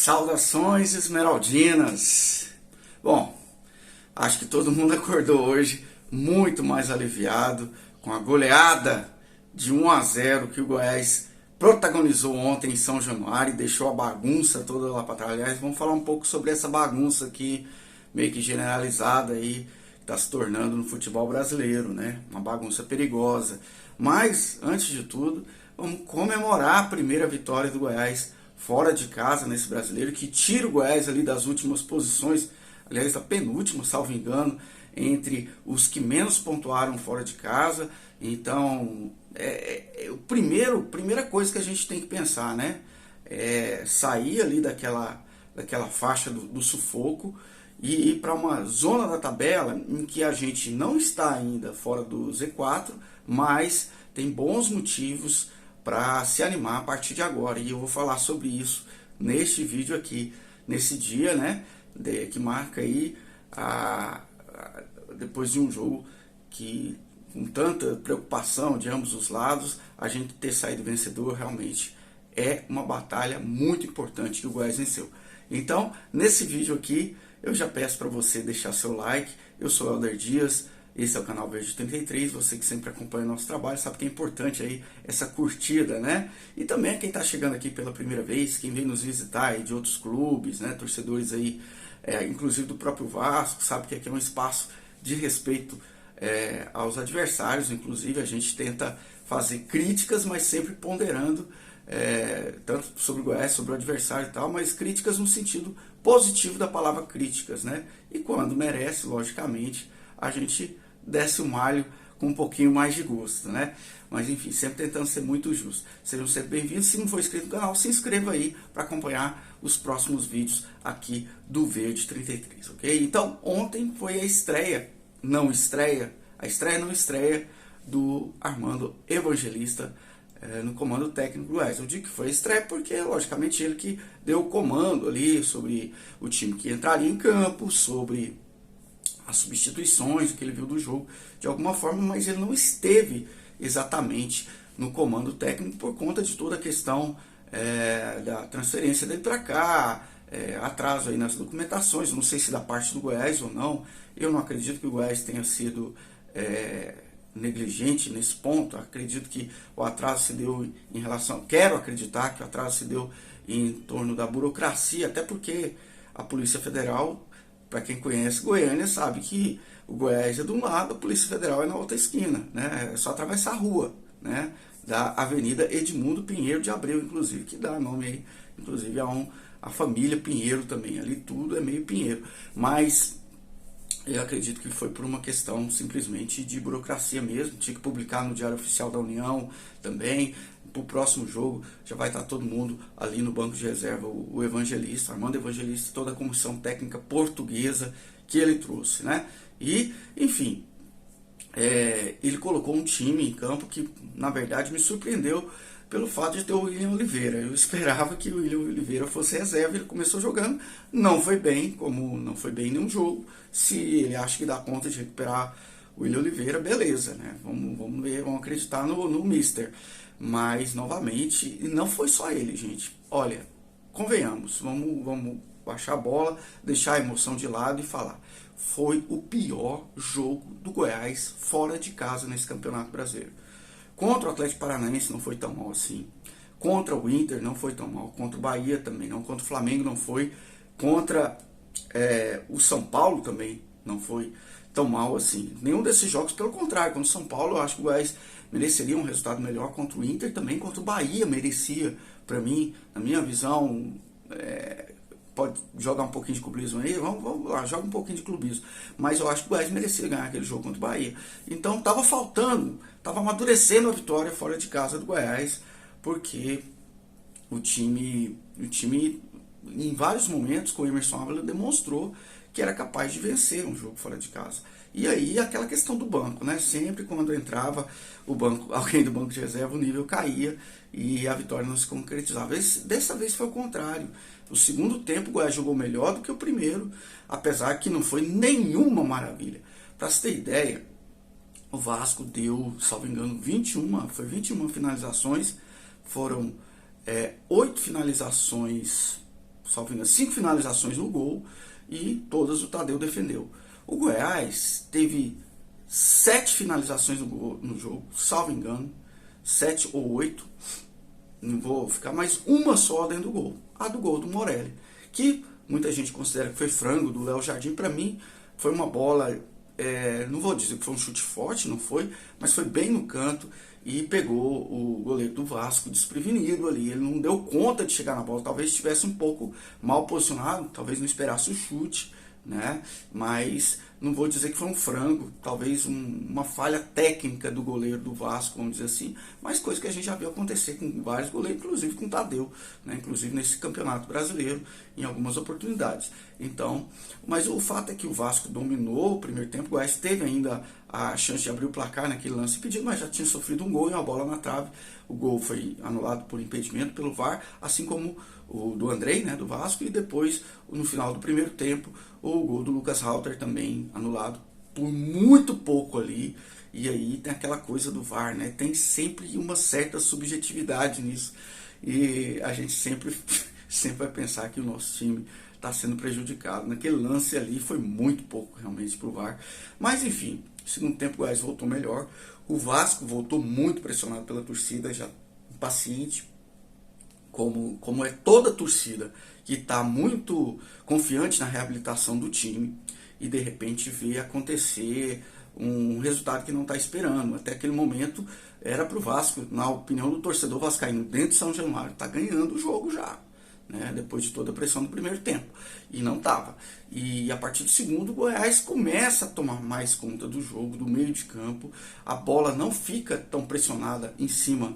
Saudações esmeraldinas! Bom, acho que todo mundo acordou hoje muito mais aliviado com a goleada de 1-0 que o Goiás protagonizou ontem em São Januário e deixou a bagunça toda lá para trás. Aliás, vamos falar um pouco sobre essa bagunça aqui, meio que generalizada aí, que está se tornando no futebol brasileiro, né? Uma bagunça perigosa. Mas, antes de tudo, vamos comemorar a primeira vitória do Goiás fora de casa nesse brasileiro, que tira o Goiás ali das últimas posições, aliás, da penúltima, salvo engano, entre os que menos pontuaram fora de casa. Então, primeira coisa que a gente tem que pensar, né? É sair ali daquela faixa do sufoco e ir para uma zona da tabela em que a gente não está ainda fora do Z4, mas tem bons motivos para se animar a partir de agora. E eu vou falar sobre isso neste vídeo aqui, nesse dia, né, que marca aí depois de um jogo que, com tanta preocupação de ambos os lados, a gente ter saído vencedor realmente é uma batalha muito importante que o Goiás venceu. Então, nesse vídeo aqui, eu já peço para você deixar seu like. Eu sou o Helder Dias, esse é o canal Verde 33, você que sempre acompanha o nosso trabalho sabe que é importante aí essa curtida, né? E também quem está chegando aqui pela primeira vez, quem vem nos visitar aí de outros clubes, né? Torcedores aí, inclusive do próprio Vasco, sabe que aqui é um espaço de respeito aos adversários. Inclusive a gente tenta fazer críticas, mas sempre ponderando tanto sobre o Goiás, sobre o adversário e tal, mas críticas no sentido positivo da palavra críticas, né? E quando merece, logicamente, a gente desce o malho com um pouquinho mais de gosto, né? Mas enfim, sempre tentando ser muito justo. Sejam sempre bem-vindos. Se não for inscrito no canal, se inscreva aí para acompanhar os próximos vídeos aqui do Verde 33, ok? Então, ontem foi a estreia não estreia do Armando Evangelista no comando técnico do Goiás. Eu digo que foi a estreia porque, logicamente, ele que deu o comando ali sobre o time que entraria em campo, sobre as substituições, o que ele viu do jogo de alguma forma, mas ele não esteve exatamente no comando técnico por conta de toda a questão da transferência dele para cá, atraso aí nas documentações, não sei se da parte do Goiás ou não. Eu não acredito que o Goiás tenha sido negligente nesse ponto. Acredito que o atraso se deu em relação, quero acreditar que o atraso se deu em torno da burocracia, até porque a Polícia Federal, para quem conhece Goiânia, sabe que o Goiás é de um lado, a Polícia Federal é na outra esquina, né? É só atravessar a rua, né? Da Avenida Edmundo Pinheiro de Abreu, inclusive, que dá nome aí, inclusive, a família Pinheiro também. Ali tudo é meio Pinheiro. Mas eu acredito que foi por uma questão simplesmente de burocracia mesmo. Tinha que publicar no Diário Oficial da União também. Para o próximo jogo já vai estar todo mundo ali no banco de reserva, o Evangelista, Armando Evangelista, toda a comissão técnica portuguesa que ele trouxe, né? E, enfim, ele colocou um time em campo que, na verdade, me surpreendeu pelo fato de ter o William Oliveira. Eu esperava que o William Oliveira fosse reserva. Ele começou jogando, não foi bem, como não foi bem em nenhum jogo. Se ele acha que dá conta de recuperar o William Oliveira, beleza, né? Vamos ver, vamos acreditar no Mister. Mas, novamente, não foi só ele, gente. Olha, convenhamos, vamos baixar a bola, deixar a emoção de lado e falar. Foi o pior jogo do Goiás fora de casa nesse Campeonato Brasileiro. Contra o Atlético Paranaense não foi tão mal assim. Contra o Inter não foi tão mal. Contra o Bahia também não. Contra o Flamengo não foi. Contra o São Paulo também não foi tão mal assim. Nenhum desses jogos, pelo contrário. Contra o São Paulo eu acho que o Goiás mereceria um resultado melhor. Contra o Inter também. Contra o Bahia merecia, para mim, na minha visão, pode jogar um pouquinho de clubismo aí, vamos lá, joga um pouquinho de clubismo. Mas eu acho que o Goiás merecia ganhar aquele jogo contra o Bahia. Então estava faltando, estava amadurecendo a vitória fora de casa do Goiás, porque o time em vários momentos, com o Emerson Ávila, demonstrou que era capaz de vencer um jogo fora de casa. E aí aquela questão do banco, né? Sempre quando entrava alguém do banco de reserva, o nível caía e a vitória não se concretizava. Dessa vez foi o contrário. O segundo tempo o Goiás jogou melhor do que o primeiro, apesar que não foi nenhuma maravilha. Para você ter ideia, o Vasco deu, salvo engano, 21 finalizações, foram 8 finalizações salvo engano, 5 finalizações no gol e todas o Tadeu defendeu. O Goiás teve 7 finalizações no jogo, salvo engano, 7 ou 8, não vou ficar, mais uma só dentro do gol, a do gol do Morelli, que muita gente considera que foi frango do Léo Jardim. Para mim foi uma bola, não vou dizer que foi um chute forte, não foi, mas foi bem no canto e pegou o goleiro do Vasco desprevenido ali. Ele não deu conta de chegar na bola, talvez estivesse um pouco mal posicionado, talvez não esperasse o chute, né? Mas não vou dizer que foi um frango, talvez uma falha técnica do goleiro do Vasco, vamos dizer assim, mas coisa que a gente já viu acontecer com vários goleiros, inclusive com o Tadeu, né? Inclusive nesse campeonato brasileiro, em algumas oportunidades. Então, mas o fato é que o Vasco dominou o primeiro tempo, o Goiás teve ainda a chance de abrir o placar naquele lance pedido, mas já tinha sofrido um gol e uma bola na trave. O gol foi anulado por impedimento pelo VAR, assim como o do Andrei, né, do Vasco, e depois, no final do primeiro tempo, o gol do Lucas Halter também anulado por muito pouco ali. E aí tem aquela coisa do VAR, né? Tem sempre uma certa subjetividade nisso. E a gente sempre vai pensar que o nosso time está sendo prejudicado. Naquele lance ali foi muito pouco realmente para o VAR. Mas enfim, segundo tempo o Goiás voltou melhor. O Vasco voltou muito pressionado pela torcida, já impaciente, como é toda a torcida que está muito confiante na reabilitação do time e de repente vê acontecer um resultado que não está esperando. Até aquele momento era para o Vasco, na opinião do torcedor vascaíno, dentro de São Januário, está ganhando o jogo já, né? Depois de toda a pressão do primeiro tempo, e não estava. E a partir do segundo, o Goiás começa a tomar mais conta do jogo, do meio de campo, a bola não fica tão pressionada em cima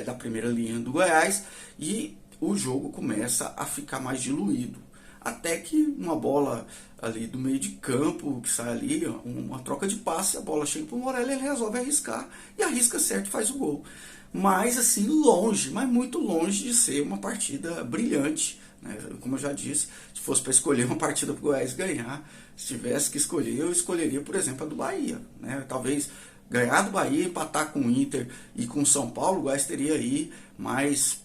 da primeira linha do Goiás, e o jogo começa a ficar mais diluído. Até que uma bola ali do meio de campo, que sai ali, uma troca de passe, a bola chega para o Morelli, ele resolve arriscar, e arrisca certo e faz o gol. Mas assim, longe, mas muito longe de ser uma partida brilhante, né? Como eu já disse, se fosse para escolher uma partida para o Goiás ganhar, se tivesse que escolher, eu escolheria, por exemplo, a do Bahia, né? Talvez ganhar do Bahia, empatar com o Inter e com o São Paulo, o Goiás teria aí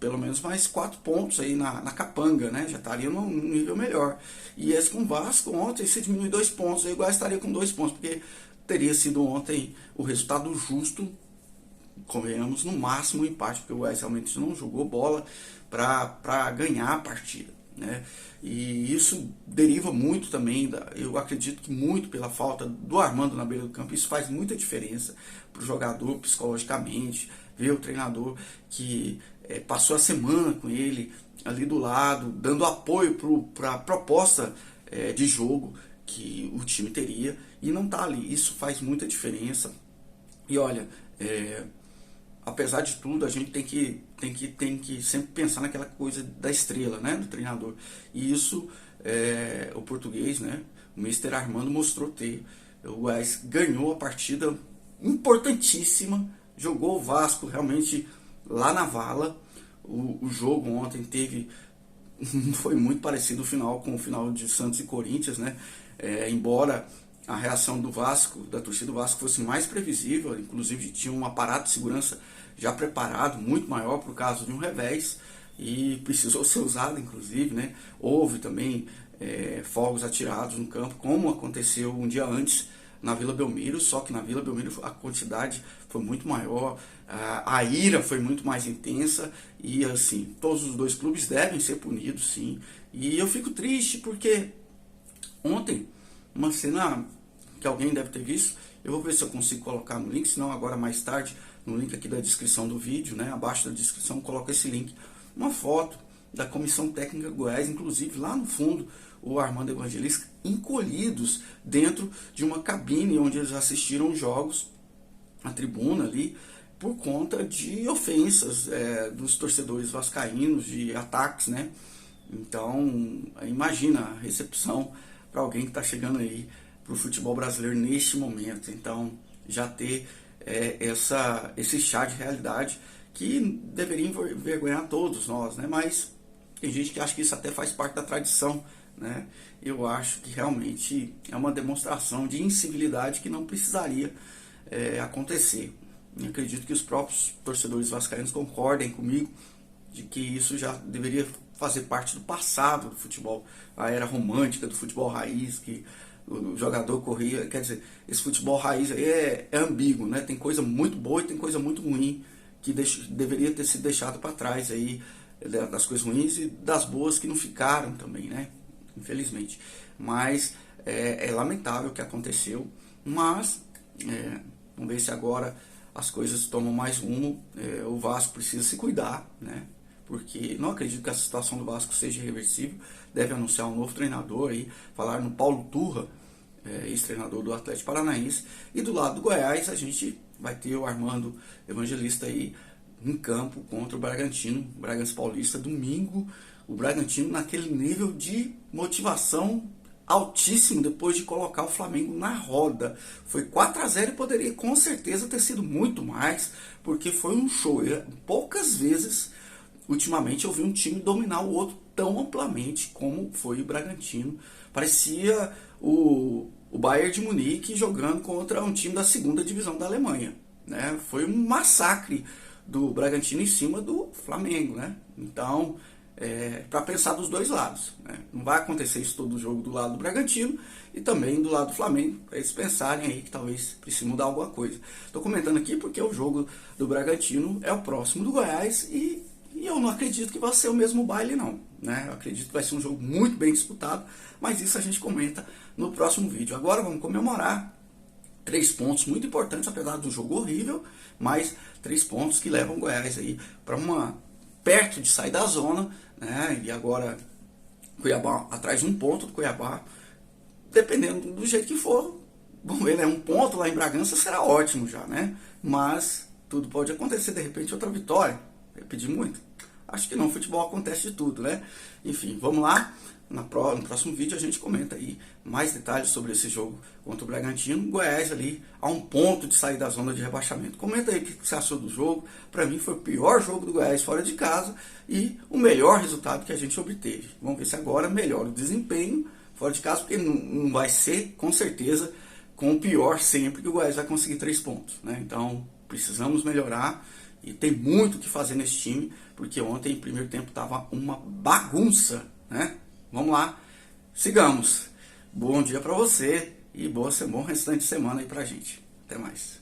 pelo menos mais 4 pontos aí na capanga, né? Já estaria num nível melhor. E esse com o Vasco, ontem se diminui 2 pontos, aí o Goiás estaria com 2 pontos, porque teria sido ontem o resultado justo, convenhamos, no máximo um empate, porque o Goiás realmente não jogou bola para ganhar a partida, né? E isso deriva muito também, eu acredito que muito pela falta do Armando na beira do campo. Isso faz muita diferença para o jogador psicologicamente, ver o treinador que passou a semana com ele ali do lado, dando apoio para a proposta de jogo que o time teria, e não tá ali. Isso faz muita diferença. E olha, apesar de tudo, a gente tem que sempre pensar naquela coisa da estrela, né, do treinador. E isso o português, né, o Mister Armando mostrou ter. O Goiás ganhou a partida importantíssima, jogou o Vasco realmente lá na vala. O jogo ontem foi muito parecido o final com o final de Santos e Corinthians, né? Embora a reação do Vasco, da torcida do Vasco, fosse mais previsível, inclusive tinha um aparato de segurança já preparado, muito maior por caso de um revés, e precisou ser usado, inclusive, né? Houve também fogos atirados no campo, como aconteceu um dia antes na Vila Belmiro, só que na Vila Belmiro a quantidade foi muito maior, a ira foi muito mais intensa, e assim, todos os dois clubes devem ser punidos, sim. E eu fico triste porque ontem, uma cena que alguém deve ter visto, eu vou ver se eu consigo colocar no link, senão agora mais tarde, no link aqui da descrição do vídeo, né, abaixo da descrição, coloca esse link, uma foto da Comissão Técnica do Goiás, inclusive lá no fundo, o Armando Evangelista, encolhidos dentro de uma cabine onde eles assistiram jogos, a tribuna ali, por conta de ofensas dos torcedores vascaínos, de ataques, né? Então, imagina a recepção para alguém que está chegando aí para o futebol brasileiro neste momento. Então, já ter esse chá de realidade que deveria envergonhar todos nós, né? Mas tem gente que acha que isso até faz parte da tradição, né? Eu acho que realmente é uma demonstração de incivilidade que não precisaria acontecer. Eu acredito que os próprios torcedores vascaínos concordem comigo de que isso já deveria fazer parte do passado do futebol, a era romântica do futebol raiz, que o jogador corria. Quer dizer, esse futebol raiz aí é ambíguo, né? Tem coisa muito boa e tem coisa muito ruim que deveria ter sido deixado para trás aí, das coisas ruins e das boas que não ficaram também, né? Infelizmente. Mas é lamentável o que aconteceu, mas vamos ver se agora as coisas tomam mais rumo. O Vasco precisa se cuidar, né? Porque não acredito que a situação do Vasco seja irreversível. Deve anunciar um novo treinador aí, falar no Paulo Turra, ex-treinador do Atlético Paranaense. E do lado do Goiás a gente vai ter o Armando Evangelista aí em campo contra o Bragantino, Bragança Paulista, domingo. O Bragantino naquele nível de motivação altíssimo depois de colocar o Flamengo na roda. Foi 4-0 e poderia com certeza ter sido muito mais, porque foi um show. Poucas vezes ultimamente eu vi um time dominar o outro tão amplamente como foi o Bragantino. Parecia o Bayern de Munique jogando contra um time da segunda divisão da Alemanha, né? Foi um massacre do Bragantino em cima do Flamengo, né? Então, para pensar dos dois lados, né? Não vai acontecer isso todo jogo do lado do Bragantino e também do lado do Flamengo, para eles pensarem aí que talvez precise mudar alguma coisa. Estou comentando aqui porque o jogo do Bragantino é o próximo do Goiás e eu não acredito que vai ser o mesmo baile não, né? Eu acredito que vai ser um jogo muito bem disputado, mas isso a gente comenta no próximo vídeo. Agora vamos comemorar 3 pontos muito importantes, apesar do jogo horrível, mas 3 pontos que levam o Goiás aí para perto de sair da zona, né? E agora Cuiabá atrás de 1 ponto do Cuiabá, dependendo do jeito que for, vamos ver, né? 1 ponto lá em Bragança será ótimo já, né? Mas tudo pode acontecer, de repente outra vitória. Eu pedi muito? Acho que não, futebol acontece de tudo, né? Enfim, vamos lá. No próximo vídeo a gente comenta aí mais detalhes sobre esse jogo contra o Bragantino. Goiás ali a 1 ponto de sair da zona de rebaixamento. Comenta aí o que você achou do jogo. Para mim foi o pior jogo do Goiás fora de casa e o melhor resultado que a gente obteve. Vamos ver se agora melhora o desempenho fora de casa, porque não vai ser, com certeza, com o pior sempre que o Goiás vai conseguir 3 pontos, né? Então precisamos melhorar. E tem muito o que fazer nesse time, porque ontem, em primeiro tempo, estava uma bagunça, né? Vamos lá, sigamos. Bom dia para você e bom restante de semana aí pra gente. Até mais.